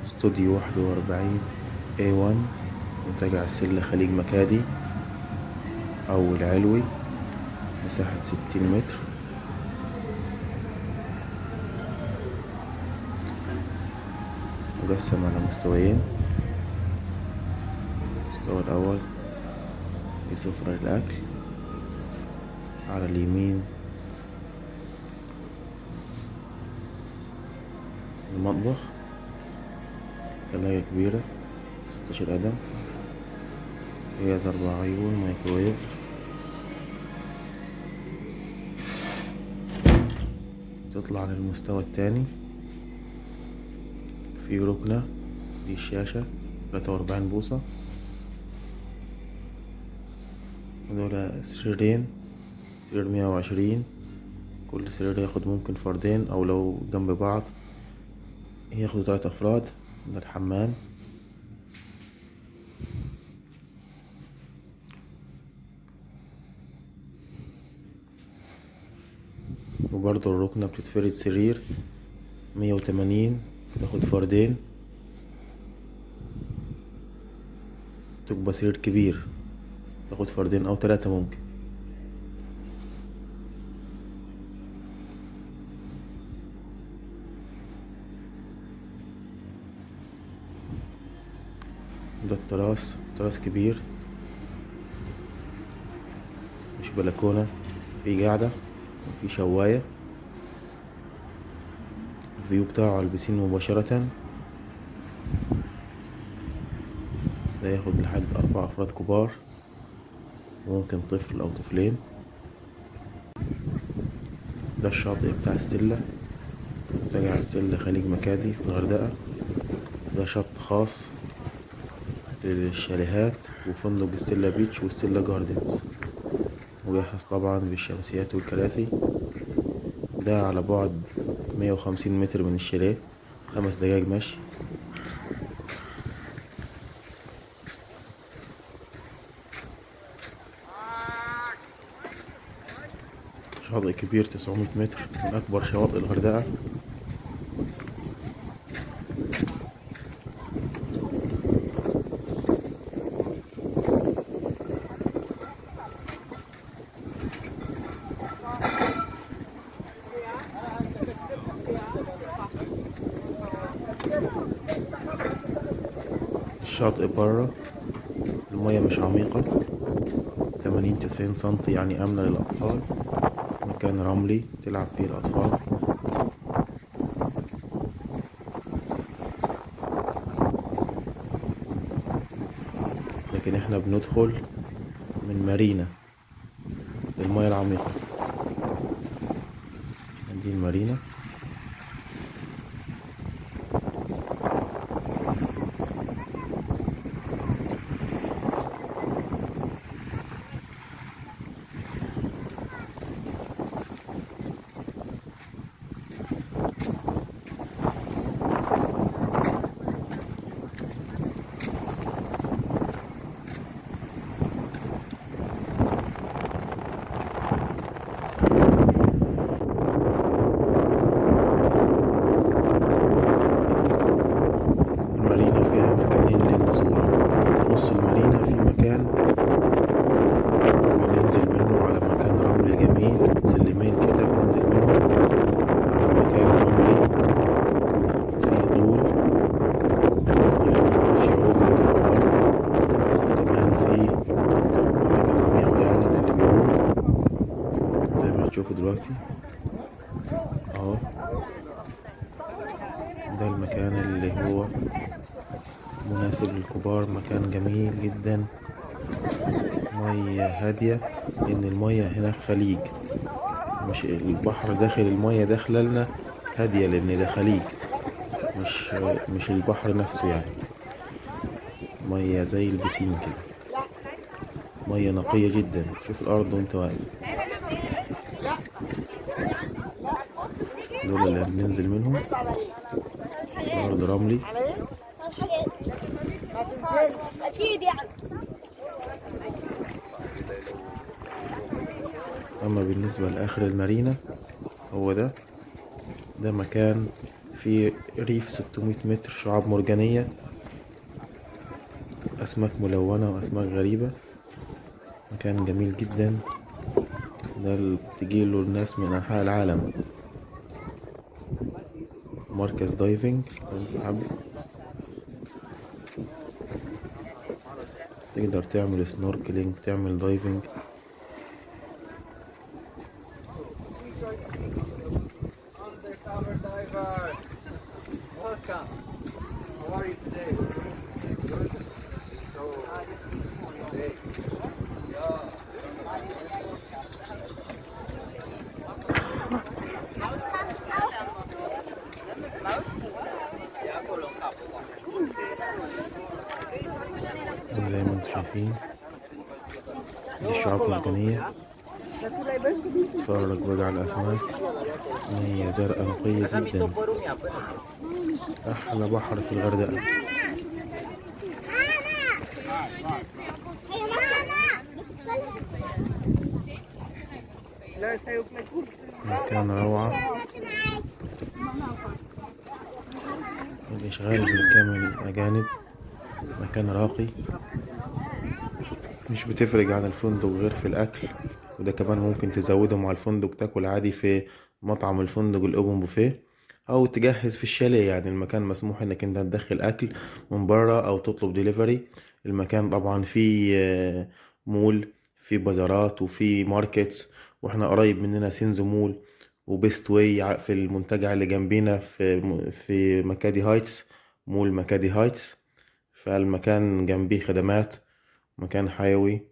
استوديو 41 A1 منتجع السلة خليج مكادي أو العلوي، مساحة 60 متر. مقسم على مستويين. المستوى الأول في سفرة للأكل، على اليمين المطبخ، تلاجة كبيرة 16 قدم، جهاز 4 عيون، مايكرويف. تطلع للمستوى التاني، في ركنة، دي الشاشة 43 بوصة، ودول سريرين، سرير 120، كل سرير ياخد ممكن فردين أو لو جنب بعض ياخدوا 3 أفراد. ده الحمام. وبرضه الركنة بتتفرد سرير 180 تاخد فردين، تبقى سرير كبير تاخد فردين أو 3 ممكن. ده التراس كبير، مش بلكونة، في قاعدة وفي شواية. الفيو بتاعه على البسين مباشرة. ده ياخد لحد 4 أفراد كبار وممكن طفل أو طفلين. ده الشاطئ بتاع ستيلا، منتجع ستيلا خليج مكادي في الغردقة. ده شط خاص للشاليهات وفندق ستيلا بيتش وستيلا جاردنز، مجهز طبعا بالشمسيات والكراسي. ده على بعد 150 متر من الشاليه، 5 دقايق مشي. شاطئ كبير 900 متر، من أكبر شواطئ الغردقة. الشاطئ برا المياه مش عميقة، 80-90 سنتي، يعني آمنة للأطفال. مكان رملي تلعب فيه الأطفال. لكن احنا بندخل من مارينا للمياه العميقة. دي المارينا. المارينا فيها مكانين للنزول. في نص المارينا في مكان بننزل منه على مكان رملي جميل، سلمين كده بننزل منهم على مكان رملي فيه طول، اللي معرفش يعوم يقف على الأرض. وكمان فيه أماكن عميقة يعني للي بيعوم، زي ما هتشوفوا دلوقتي اهو. ده المكان اللي هو مناسب للكبار، مكان جميل جدا، مية هادية، لأن المية هناك خليج، مش البحر داخل المية داخلة لنا هادية، لأن ده خليج، مش البحر نفسه يعني. مية زي البسين كده، مية نقية جدا. شوف الأرض وانت واقف. دول اللي بننزل منهم، الأرض رملي. اكيد يعني. أما بالنسبة لآخر المارينا، هو ده مكان في ريف 600 متر، شعاب مرجانية، أسماك ملونة وأسماك غريبة. مكان جميل جدا، ده اللي تجيله الناس من أنحاء العالم. مركز دايفنج لو انت حابب تقدر تعمل سنوركلينج، تعمل دايفنج. Undercover diver, welcome. How are you today? Good. So, today, زي ما انتم شايفين دي الشعاب المرجانية. اتفرج بقى على الأسماك، مية زرقاء نقية جدا. أحلى بحر في الغردقة. مكان روعة، الإشغال بالكامل أجانب، مكان راقي، مش بتفرق عن الفندق غير في الأكل، وده كمان ممكن تزوده مع الفندق، تاكل عادي في مطعم الفندق الأوبن بوفيه، أو تجهز في الشاليه. يعني المكان مسموح إنك أنت تدخل أكل من برا أو تطلب ديليفري. المكان طبعا فيه مول، فيه بازارات وفيه ماركتس، واحنا قريب مننا سينزو مول وبيست واي في المنتجع اللي جنبينا في مكادي هايتس، مول مكادي هايتس. فالمكان جنبيه خدمات، مكان حيوي.